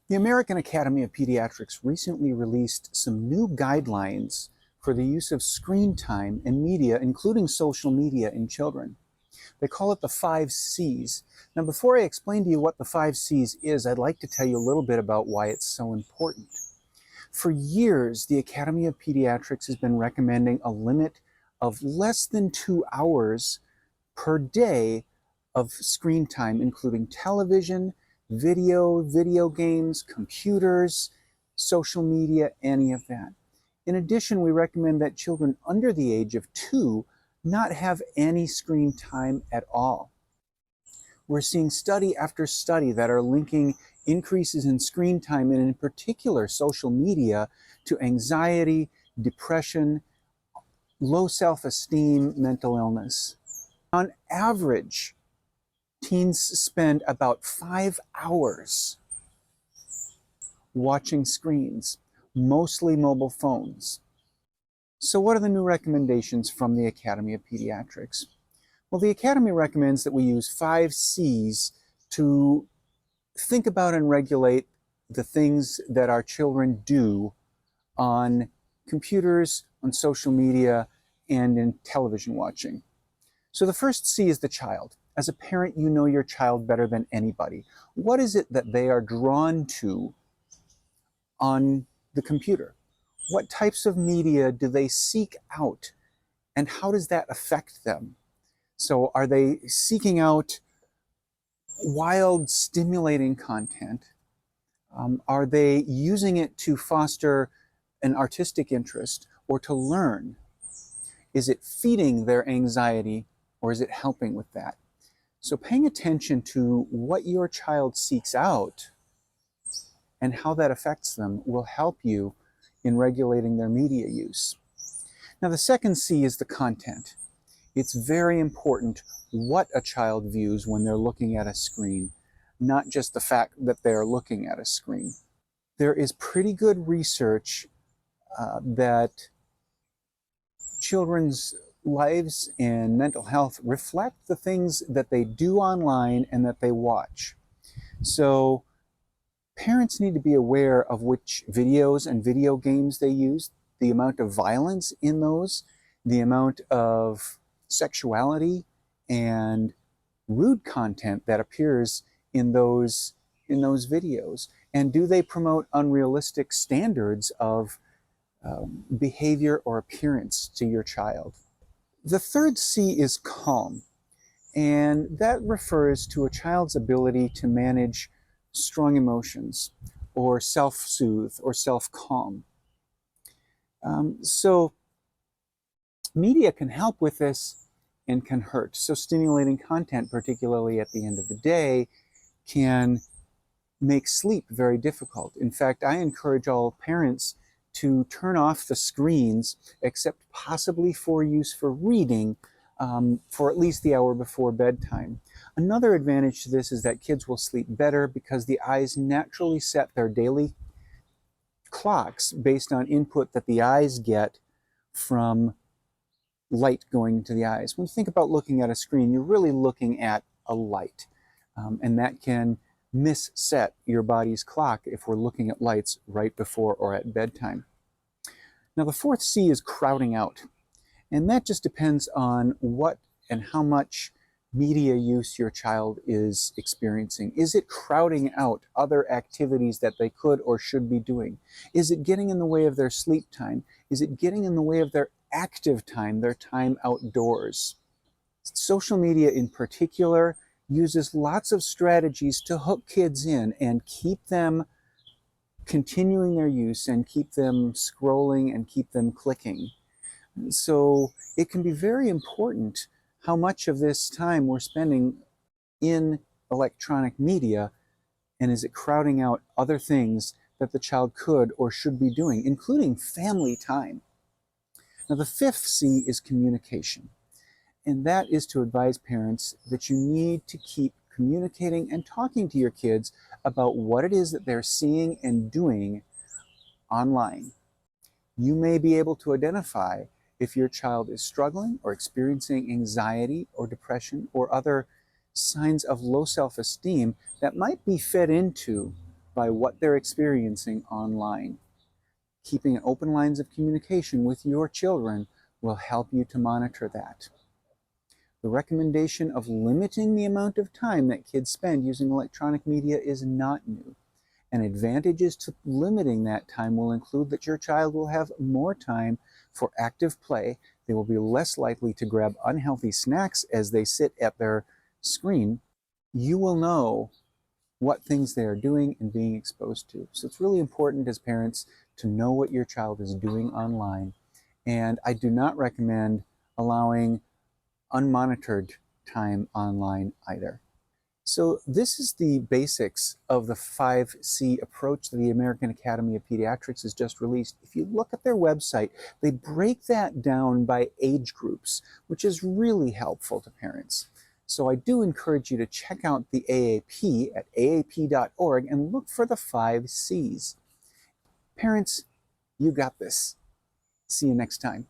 The American Academy of Pediatrics recently released some new guidelines for the use of screen time and media, including social media, in children. They call it the 5 C's. Now, before I explain to you what the 5 C's is, I'd like to tell you a little bit about why it's so important. For years, the Academy of Pediatrics has been recommending a limit of less than 2 hours per day of screen time, including television, video games, computers, social media, any of that. In addition, we recommend that children under the age of 2 not have any screen time at all. We're seeing study after study that are linking increases in screen time, and in particular social media, to anxiety, depression, low self-esteem, mental illness. On average, teens spend about 5 hours watching screens, mostly mobile phones. So what are the new recommendations from the Academy of Pediatrics? Well, the Academy recommends that we use 5 C's to think about and regulate the things that our children do on computers, on social media, and in television watching. So the first C is the child. As a parent, you know your child better than anybody. What is it that they are drawn to on the computer? What types of media do they seek out, and how does that affect them? So are they seeking out wild, stimulating content? Are they using it to foster an artistic interest or to learn? Is it feeding their anxiety, or is it helping with that? So paying attention to what your child seeks out and how that affects them will help you in regulating their media use. Now, the second C is the content. It's very important what a child views when they're looking at a screen, not just the fact that they're looking at a screen. There is pretty good research that children's lives and mental health reflect the things that they do online and that they watch. So parents need to be aware of which videos and video games they use, the amount of violence in those, the amount of sexuality and rude content that appears in those videos. And do they promote unrealistic standards of behavior or appearance to your child? The third C is calm, and that refers to a child's ability to manage strong emotions or self-soothe or self-calm. So media can help with this and can hurt. So stimulating content, particularly at the end of the day, can make sleep very difficult. In fact, I encourage all parents to turn off the screens, except possibly for use for reading, for at least the hour before bedtime. Another advantage to this is that kids will sleep better because the eyes naturally set their daily clocks based on input that the eyes get from light going to the eyes. When you think about looking at a screen, you're really looking at a light, and that can misset your body's clock if we're looking at lights right before or at bedtime. Now, the fourth C is crowding out, and that just depends on what and how much media use your child is experiencing. Is it crowding out other activities that they could or should be doing? Is it getting in the way of their sleep time? Is it getting in the way of their active time, their time outdoors? Social media in particular uses lots of strategies to hook kids in and keep them continuing their use and keep them scrolling and keep them clicking. So it can be very important how much of this time we're spending in electronic media, and is it crowding out other things that the child could or should be doing, including family time. Now, the fifth C is communication. And that is to advise parents that you need to keep communicating and talking to your kids about what it is that they're seeing and doing online. You may be able to identify if your child is struggling or experiencing anxiety or depression or other signs of low self-esteem that might be fed into by what they're experiencing online. Keeping open lines of communication with your children will help you to monitor that. The recommendation of limiting the amount of time that kids spend using electronic media is not new. And advantages to limiting that time will include that your child will have more time for active play. They will be less likely to grab unhealthy snacks as they sit at their screen. You will know what things they are doing and being exposed to. So it's really important as parents to know what your child is doing online. And I do not recommend allowing unmonitored time online either. So this is the basics of the 5C approach that the American Academy of Pediatrics has just released. If you look at their website, they break that down by age groups, which is really helpful to parents. So I do encourage you to check out the AAP at aap.org and look for the 5 C's. Parents, you got this. See you next time.